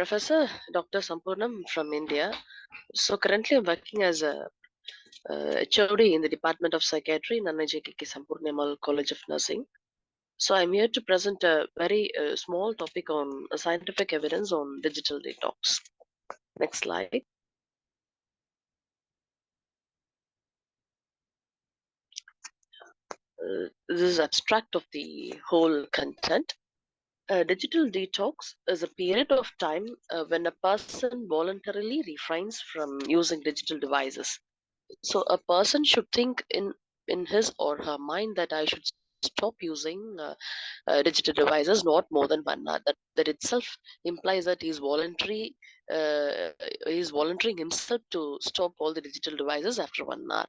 Professor Dr. Sampoornam from India. So currently I'm working as a HOD in the Department of Psychiatry in Annai Ammal College of Nursing. So I'm here to present a very small topic on scientific evidence on digital detox. Next slide. This is abstract of the whole content. Digital detox is a period of time when a person voluntarily refrains from using digital devices. So a person should think in his or her mind that I should stop using digital devices not more than 1 hour. That itself implies that uh, he's volunteering himself to stop all the digital devices after 1 hour.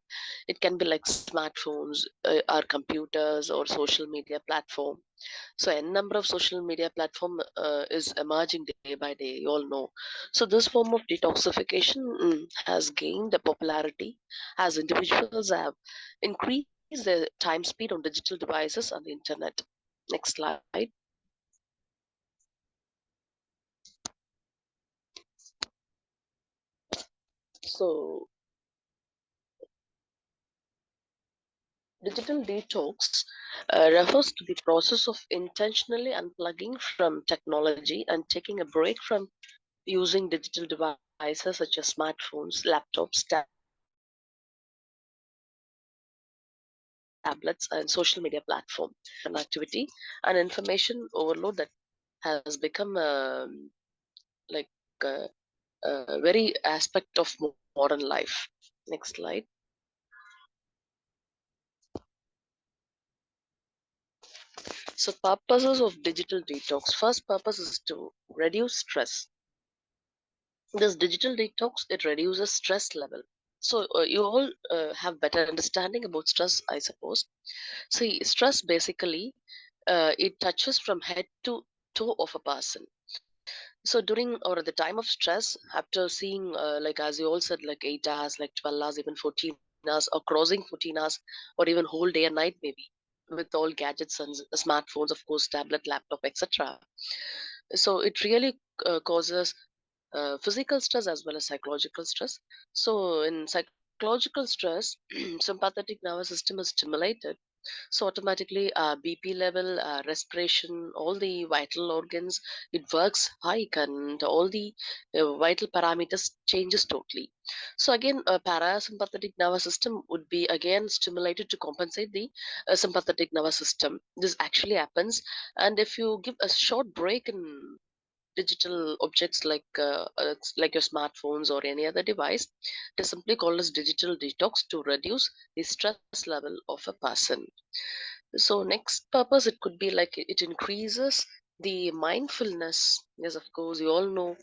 It can be like smartphones, or computers, or social media platform. So a number of social media platform is emerging day by day, you all know. So this form of detoxification has gained a popularity as individuals have increased their time speed on digital devices and the internet. Next slide. So digital detox refers to the process of intentionally unplugging from technology and taking a break from using digital devices such as smartphones, laptops, tablets, and social media platform connectivity and information overload that has become like a, a very aspect of modern life. Next slide. So purposes of digital detox. First purpose is to reduce stress. This digital detox, it reduces stress level. So you all have better understanding about stress, I suppose. See, stress basically it touches from head to toe of a person. So during or at the time of stress, after seeing like as you all said, like 8 hours, like 12 hours, even 14 hours, or crossing 14 hours, or even whole day and night maybe, with all gadgets and smartphones, of course, tablet, laptop, etc. So it really causes physical stress as well as psychological stress. So in psychological stress, sympathetic nervous system is stimulated, so automatically bp level, respiration, all the vital organs, it works high, and all the vital parameters changes totally. So again, parasympathetic nervous system would be again stimulated to compensate the sympathetic nervous system. This actually happens, and if you give a short break in digital objects like your smartphones or any other device, it is simply called as digital detox to reduce the stress level of a person. So next purpose, it could be like it increases the mindfulness. Yes, of course, you all know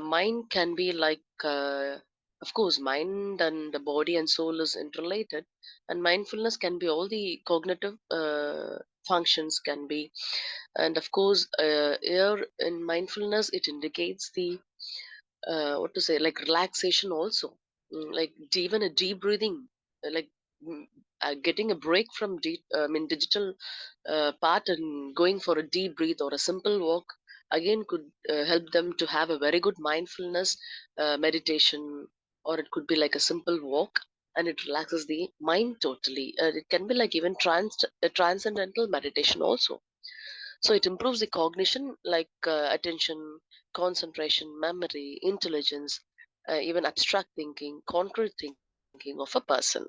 mind can be like of course, mind and the body and soul is interrelated, and mindfulness can be all the cognitive functions can be. And of course, here in mindfulness it indicates the what to say, like relaxation also. Like even a deep breathing, like mm, getting a break from digital part and going for a deep breath or a simple walk again could help them to have a very good mindfulness meditation, or it could be like a simple walk, and it relaxes the mind totally. It can be like even transcendental meditation also. So it improves the cognition, like attention, concentration, memory, intelligence, even abstract thinking, concrete thinking of a person,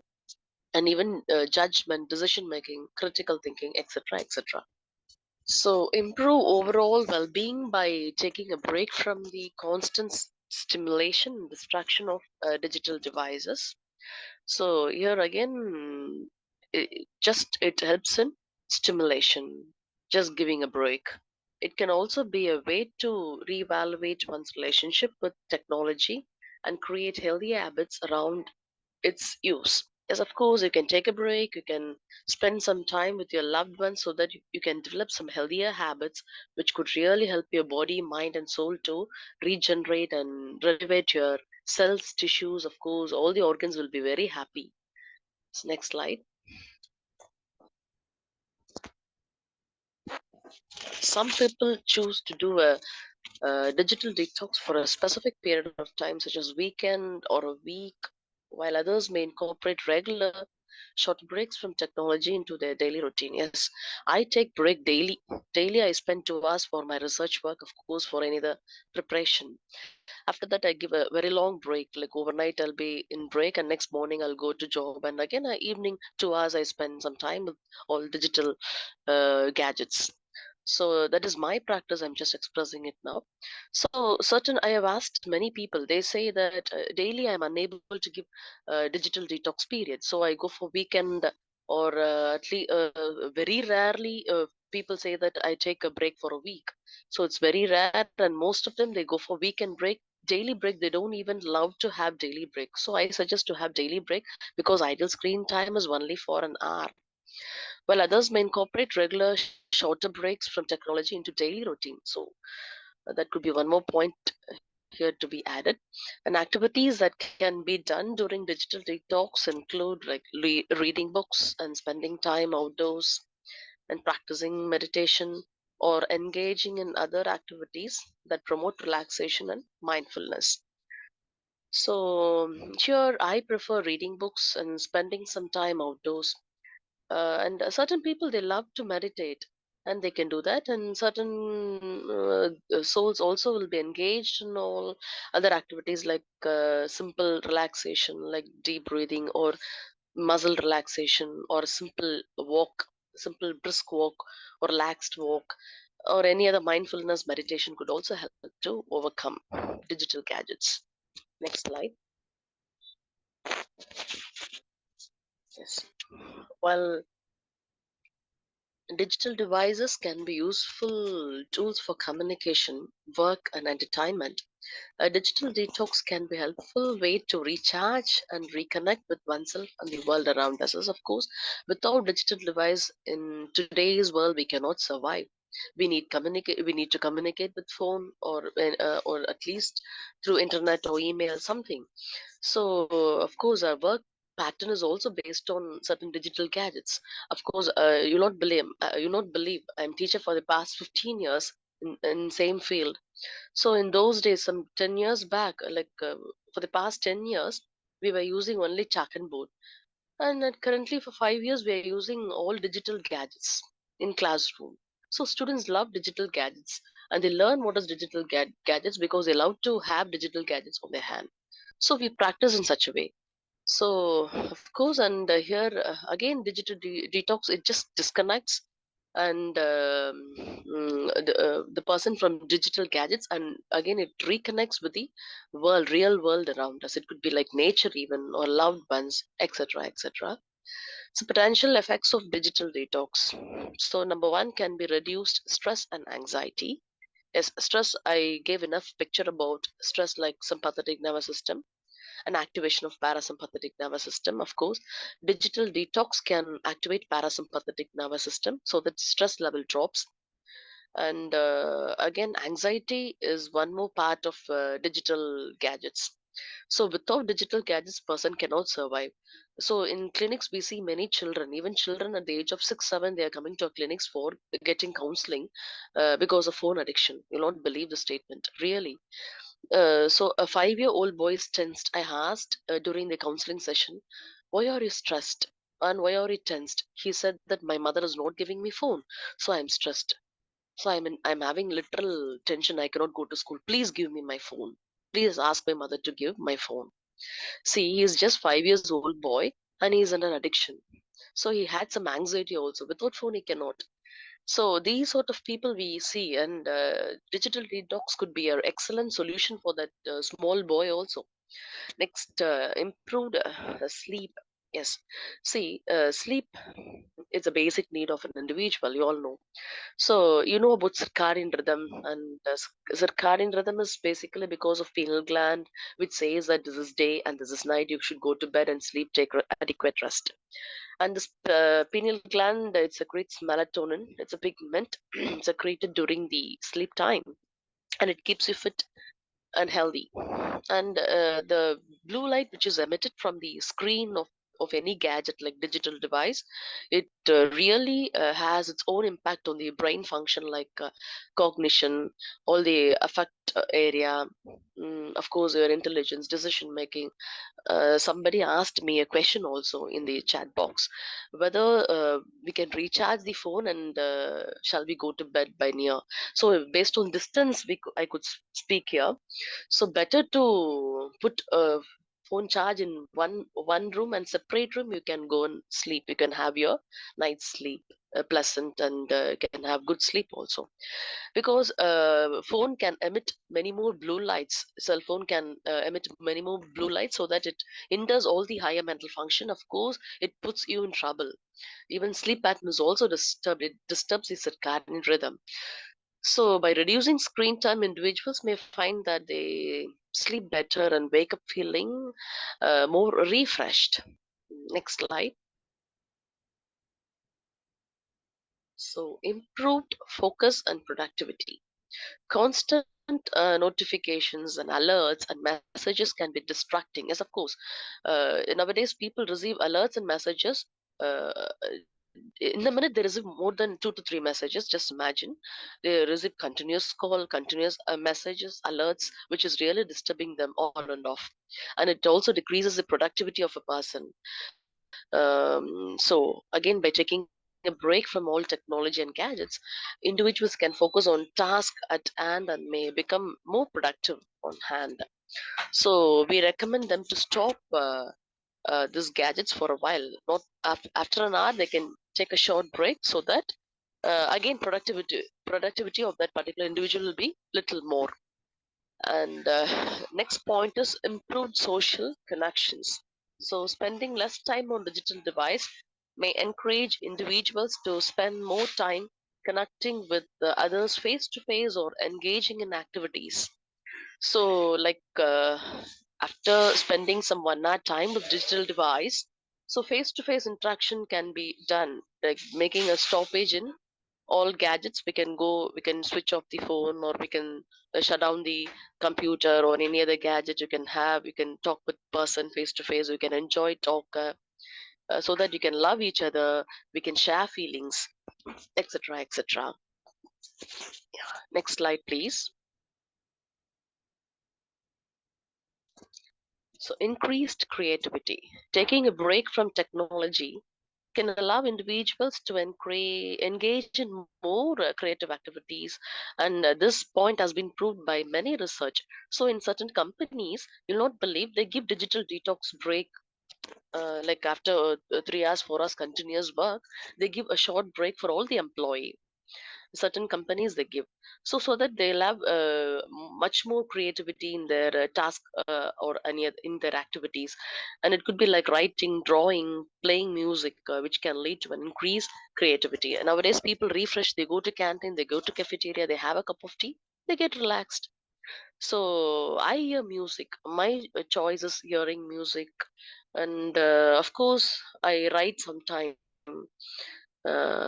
and even judgment, decision making, critical thinking, etc., etc. So improve overall well-being by taking a break from the constant stimulation and distraction of digital devices. So here again, it helps in stimulation, just giving a break. It can also be a way to reevaluate one's relationship with technology and create healthy habits around its use. Yes, of course, you can take a break, you can spend some time with your loved ones so that you can develop some healthier habits which could really help your body, mind, and soul to regenerate and renovate your cells, tissues. Of course, all the organs will be very happy. So next slide. Some people choose to do a digital detox for a specific period of time, such as weekend or a week, while others may incorporate regular short breaks from technology into their daily routine. Yes, I take break daily. Daily, I spend 2 hours for my research work, of course, for any other preparation. After that, I give a very long break. Like overnight, I'll be in break, and next morning I'll go to job. And again, evening 2 hours, I spend some time with all digital gadgets. So that is my practice. I'm just expressing it now. So certain, I have asked many people. They say that daily I'm unable to give digital detox period. So I go for weekend, or at least very rarely. People say that I take a break for a week. So it's very rare, and most of them they go for weekend break. Daily break, they don't even love to have daily break. So I suggest to have daily break, because ideal screen time is only for an hour, while others may incorporate regular shorter breaks from technology into daily routine. So that could be one more point here to be added. And activities that can be done during digital detox include like reading books and spending time outdoors and practicing meditation, or engaging in other activities that promote relaxation and mindfulness. So here I prefer reading books and spending some time outdoors. And certain people, they love to meditate, and they can do that. And certain souls also will be engaged in all other activities, like simple relaxation, like deep breathing, or muscle relaxation, or simple walk, simple brisk walk, or relaxed walk, or any other mindfulness meditation could also help to overcome digital gadgets. Next slide. Yes. While digital devices can be useful tools for communication, work, and entertainment, a digital detox can be a helpful way to recharge and reconnect with oneself and the world around us. As of course, without digital device in today's world, we cannot survive. We need communicate. We need to communicate with phone, or at least through internet or email, something. So, of course, our work pattern is also based on certain digital gadgets. Of course, you not believe I'm teacher for the past 15 years in same field. So in those days, some 10 years back, for the past 10 years, we were using only chalk and board. And currently for 5 years, we are using all digital gadgets in classroom. So students love digital gadgets, and they learn what is digital gadgets because they love to have digital gadgets on their hand. So we practice in such a way. So of course, and here again, digital detox, it just disconnects, and the person from digital gadgets, and again it reconnects with the real world around us. It could be like nature even, or loved ones, etc., etc. So potential effects of digital detox. So number one can be reduced stress and anxiety. Yes, stress, I gave enough picture about stress, like sympathetic nervous system, and activation of parasympathetic nervous system. Of course, digital detox can activate parasympathetic nervous system, so that stress level drops. And again, anxiety is one more part of digital gadgets. So without digital gadgets, person cannot survive. So in clinics, we see many children, even children at the age of 6 7, they are coming to our clinics for getting counseling because of phone addiction. You'll not believe the statement, really. So a 5-year-old boy is tensed. I asked during the counseling session, "Why are you stressed? And why are you tensed?" He said that my mother is not giving me phone, so I'm stressed. So I'm having literal tension. I cannot go to school. Please give me my phone. Please ask my mother to give my phone. See, he's just 5 years old boy, and he's under addiction. So he had some anxiety also. Without phone, he cannot. So these sort of people we see, and digital detox could be an excellent solution for that small boy also. Next, improved sleep. Yes, see, sleep is a basic need of an individual. You all know. So you know about circadian rhythm, and circadian rhythm is basically because of pineal gland, which says that this is day and this is night. You should go to bed and sleep, take adequate rest. And this pineal gland, it secretes melatonin. It's a pigment secreted during the sleep time, and it keeps you fit and healthy. And the blue light which is emitted from the screen of of any gadget like digital device, it really has its own impact on the brain function, like cognition, all the affect area, of course, your intelligence, decision making. Somebody asked me a question also in the chat box, whether we can recharge the phone and shall we go to bed by near. So based on distance, I could speak here. So better to put a phone charge in one room, and separate room you can go and sleep. You can have your night's sleep pleasant, and can have good sleep also, because phone can emit many more blue lights. Cell phone can emit many more blue lights, so that it hinders all the higher mental function. Of course, it puts you in trouble. Even sleep pattern is also disturbed. It disturbs the circadian rhythm. So by reducing screen time, individuals may find that they sleep better and wake up feeling more refreshed. Next slide. So improved focus and productivity. Constant notifications and alerts and messages can be distracting. Yes, of course. Nowadays, people receive alerts and messages. Uh, in a minute, they receive more than 2 to 3 messages. Just imagine. They receive continuous call, continuous messages, alerts, which is really disturbing them on and off. And it also decreases the productivity of a person. So, again, by taking a break from all technology and gadgets, individuals can focus on tasks at hand and may become more productive on hand. So, we recommend them to stop these gadgets for a while. Not after an hour, they can take a short break, so that again productivity of that particular individual will be little more. And next point is improved social connections. So spending less time on digital device may encourage individuals to spend more time connecting with the others face to face or engaging in activities. So, like after spending some 1 hour time with digital device, so face to face interaction can be done, like making a stoppage in all gadgets. We can switch off the phone, or we can shut down the computer or any other gadget you can have. You can talk with person face to face. You can enjoy talk, so that you can love each other. We can share feelings, etc., etc. Next slide, please. So increased creativity. Taking a break from technology can allow individuals to engage in more creative activities, and this point has been proved by many research. So in certain companies, you'll not believe, they give digital detox break, like after 3 hours 4 hours continuous work, they give a short break for all the employee. Certain companies they give, so that they'll have much more creativity in their task, or in their activities. And it could be like writing, drawing, playing music, which can lead to an increased creativity. And nowadays people refresh, they go to canteen, they go to cafeteria, they have a cup of tea, they get relaxed. So I hear music. My choice is hearing music. And of course I write sometime.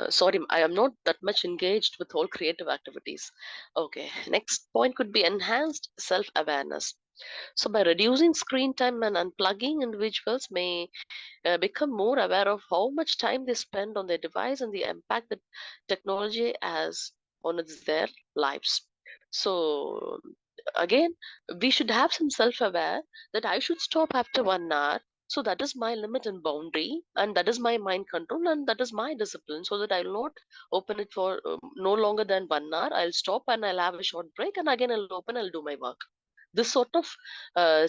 Sorry, I am not that much engaged with all creative activities. Okay, next point could be enhanced self awareness. So, by reducing screen time and unplugging, individuals may become more aware of how much time they spend on their device and the impact that technology has on their lives. So, again, we should have some self aware that I should stop after 1 hour. So that is my limit and boundary, and that is my mind control, and that is my discipline. So that I will not open it for no longer than 1 hour. I'll stop and I'll have a short break, and again I'll open. I'll do my work. This sort of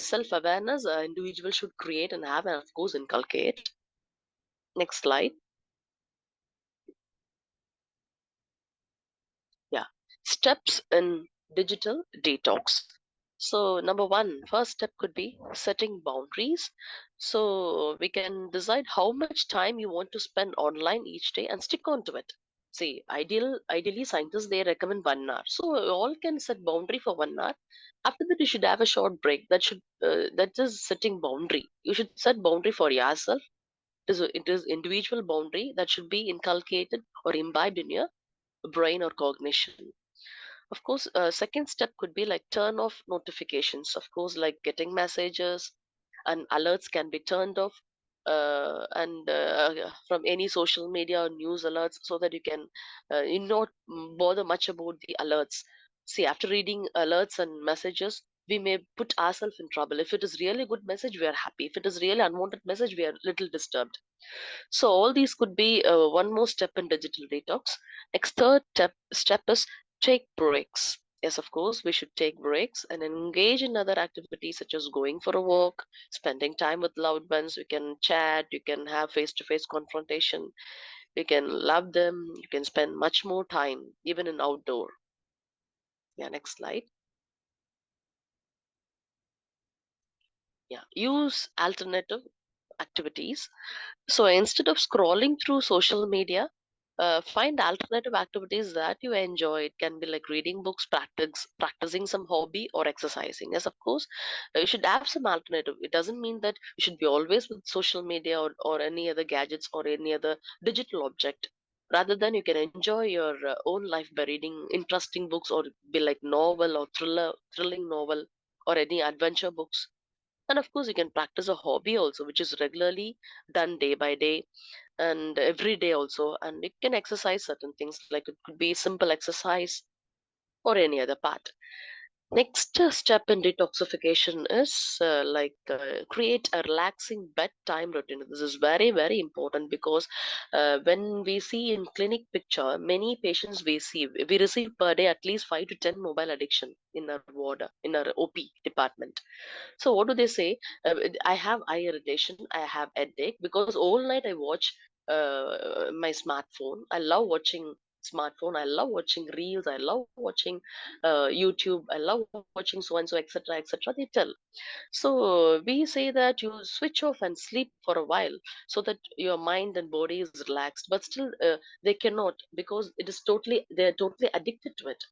self awareness individual should create and have, and of course inculcate. Next slide. Yeah. Steps in digital detox. So, number one, first step could be setting boundaries. So, we can decide how much time you want to spend online each day and stick on to it. See, ideally, scientists they recommend 1 hour. So, all can set boundary for 1 hour. After that, you should have a short break. That is setting boundary. You should set boundary for yourself. It is individual boundary that should be inculcated or imbibed in your brain or cognition. Of course, second step could be like turn off notifications. Of course, like getting messages and alerts can be turned off. and from any social media or news alerts, so that you can you not bother much about the alerts. See, after reading alerts and messages, we may put ourselves in trouble. If it is really good message, we are happy. If it is really unwanted message, we are little disturbed. So all these could be one more step in digital detox. Next, third step is take breaks. Yes, of course, we should take breaks and engage in other activities such as going for a walk, spending time with loved ones. You can chat, you can have face-to-face confrontation, you can love them, you can spend much more time even in outdoor. Yeah, next slide. Yeah, use alternative activities. So instead of scrolling through social media, find alternative activities that you enjoy. It can be like reading books, practicing some hobby, or exercising. Yes, of course, you should have some alternative. It doesn't mean that you should be always with social media, or any other gadgets or any other digital object. Rather than, you can enjoy your own life by reading interesting books, or be like novel or thrilling novel, or any adventure books. And of course, you can practice a hobby also, which is regularly done day by day and every day also. And you can exercise certain things, like it could be simple exercise or any other part. Next step in detoxification is create a relaxing bedtime routine. This is very, very important because when we see in clinic picture, many patients we receive per day at least 5 to 10 mobile addiction in our ward, in our OP department. So what do they say? I have eye irritation. I have headache because all night I watch my smartphone. I love watching smartphone. I love watching reels. I love watching YouTube. I love watching so and so, etc., etc. They tell. So we say that you switch off and sleep for a while, so that your mind and body is relaxed. But still, they cannot, because it is totally they are totally addicted to it.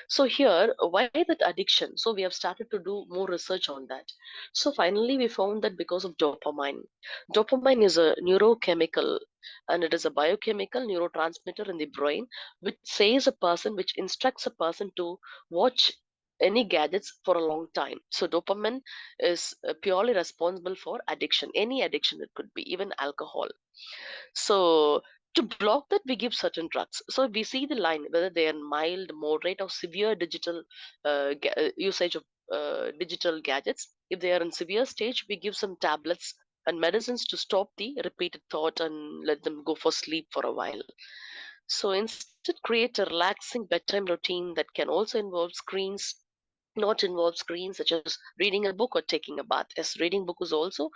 So here, why that addiction? So we have started to do more research on that. So finally, we found that because of dopamine. Dopamine is a neurochemical, and it is a biochemical neurotransmitter in the brain, which says a person, which instructs a person to watch any gadgets for a long time. So dopamine is purely responsible for addiction, any addiction it could be, even alcohol. So to block that, we give certain drugs. So we see the line whether they are mild, moderate, or severe digital usage of digital gadgets. If they are in severe stage, we give some tablets and medicines to stop the repeated thought and let them go for sleep for a while. So instead, create a relaxing bedtime routine that can also involve screens, not involve screens, such as reading a book or taking a bath. As reading book is also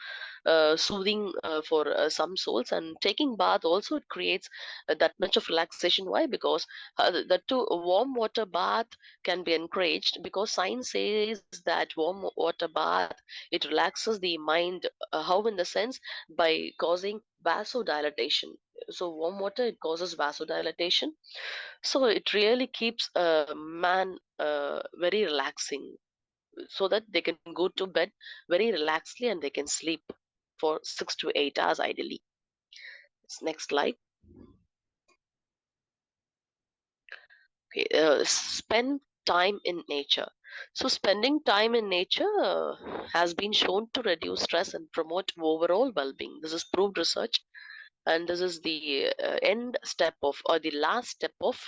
soothing for some souls, and taking bath also, it creates that much of relaxation. Why? Because the two a warm water bath can be encouraged, because science says that warm water bath, it relaxes the mind. How? In the sense, by causing vasodilatation. So warm water, it causes vasodilatation, so it really keeps a man very relaxing, so that they can go to bed very relaxedly and they can sleep for 6 to 8 hours ideally. Next slide. Okay, spend time in nature. So spending time in nature has been shown to reduce stress and promote overall well-being. This is proved research, and this is the end step of, or the last step of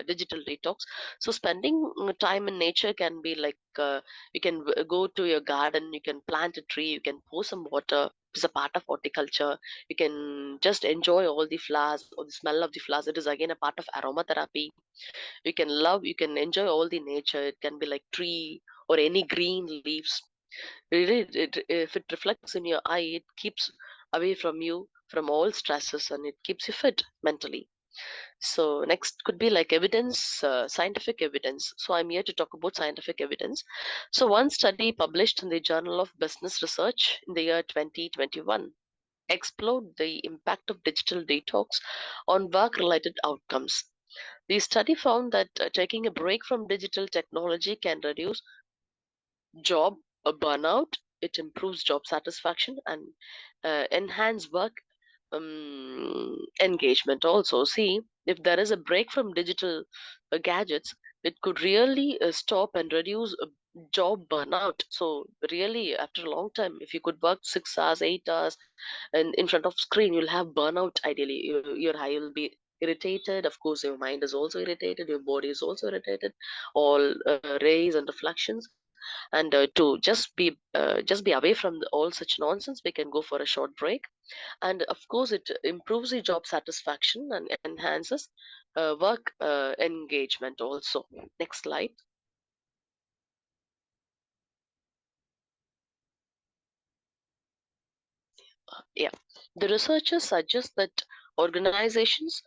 digital detox. So spending time in nature can be like, you can go to your garden, you can plant a tree, you can pour some water. It's a part of horticulture. You can just enjoy all the flowers or the smell of the flowers. It is again a part of aromatherapy. You can enjoy all the nature. It can be like tree or any green leaves. Really, if it reflects in your eye, it keeps away from you from all stresses, and it keeps you fit mentally. So next could be like evidence, scientific evidence. So I'm here to talk about scientific evidence. So one study published in the Journal of Business Research in the year 2021 explored the impact of digital detox on work-related outcomes. The study found that taking a break from digital technology can reduce job burnout. It improves job satisfaction and enhance work engagement also. See, if there is a break from digital gadgets, it could really stop and reduce job burnout. So really, after a long time, if you could work 6 hours, 8 hours, and in front of screen, you'll have burnout. Ideally, your eye will be irritated. Of course, your mind is also irritated. Your body is also irritated. All rays and reflections. And to just be away from all such nonsense, we can go for a short break. And of course, it improves the job satisfaction and enhances work engagement also. Next slide. Yeah, the researchers suggest that organizations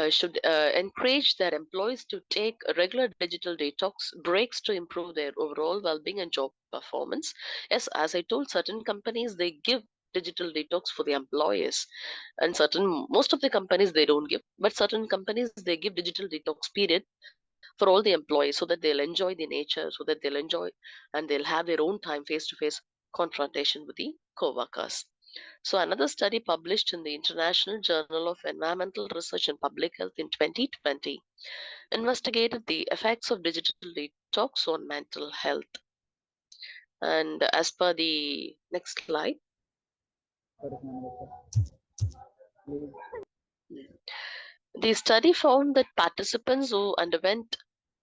should encourage their employees to take regular digital detox breaks to improve their overall well-being and job performance. Yes, as I told, certain companies they give digital detox for the employees, and certain most of the companies they don't give, but certain companies they give digital detox period for all the employees so that they'll enjoy the nature, so that they'll enjoy and they'll have their own time face-to-face confrontation with the co-workers. So, another study published in the International Journal of Environmental Research and Public Health in 2020 investigated the effects of digital detox on mental health. And as per the next slide, Sorry, Namakkal. Please. the study found that participants who underwent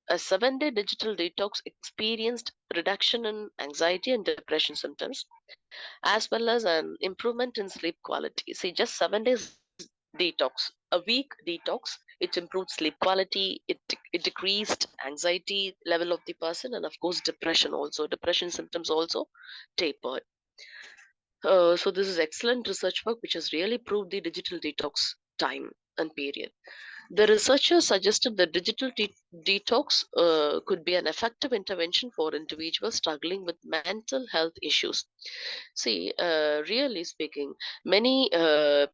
a 7-day digital detox experienced reduction in anxiety and depression symptoms, as well as an improvement in sleep quality. See, just 7 days detox, a week detox, it improved sleep quality, it decreased anxiety level of the person, and of course, depression also. Depression symptoms also tapered. So, this is excellent research work which has really proved the digital detox time and period. The researchers suggested that digital detox could be an effective intervention for individuals struggling with mental health issues. See, really speaking, many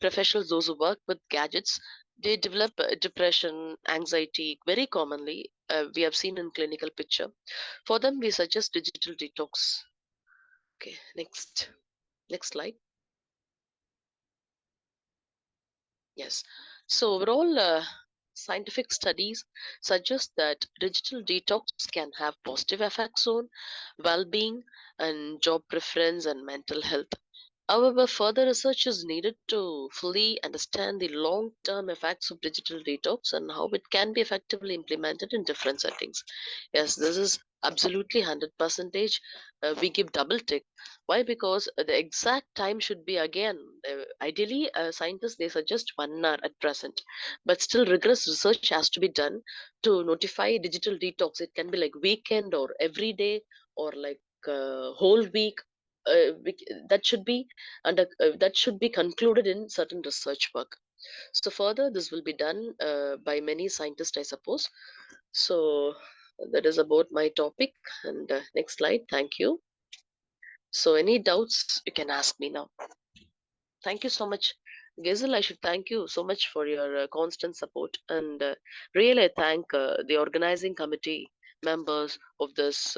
professionals, those who work with gadgets, they develop depression, anxiety very commonly. We have seen in clinical picture. For them, we suggest digital detox. Okay, next slide. Yes. So overall, scientific studies suggest that digital detox can have positive effects on well-being and job preference and mental health. However, further research is needed to fully understand the long-term effects of digital detox and how it can be effectively implemented in different settings. Yes, this is absolutely 100 percentage. We give double tick. Why? Because the exact time should be again. Ideally, scientists they suggest 1 hour at present, but still rigorous research has to be done to notify digital detox. It can be like weekend or every day or like whole week. That should be that should be concluded in certain research work. So further, this will be done by many scientists, I suppose. So that is about my topic. And next slide. Thank you. So any doubts, you can ask me now. Thank you so much. Gizel, I should thank you so much for your constant support. And really, I thank the organizing committee members of this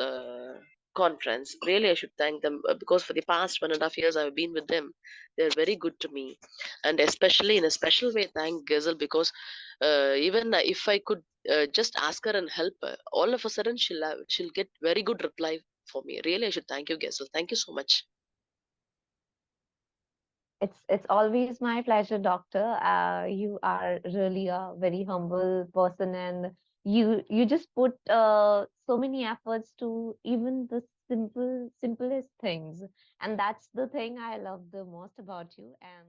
conference. Really, I should thank them because for the past 1.5 years, I've been with them. They're very good to me. And especially in a special way, thank Gizel because even if I could just ask her and help her, all of a sudden she'll get very good reply for me. Really, I should thank you, Gizel. Thank you so much. It's always my pleasure, Doctor. You are really a very humble person, and you just put so many efforts to even the simplest things, and that's the thing I love the most about you. And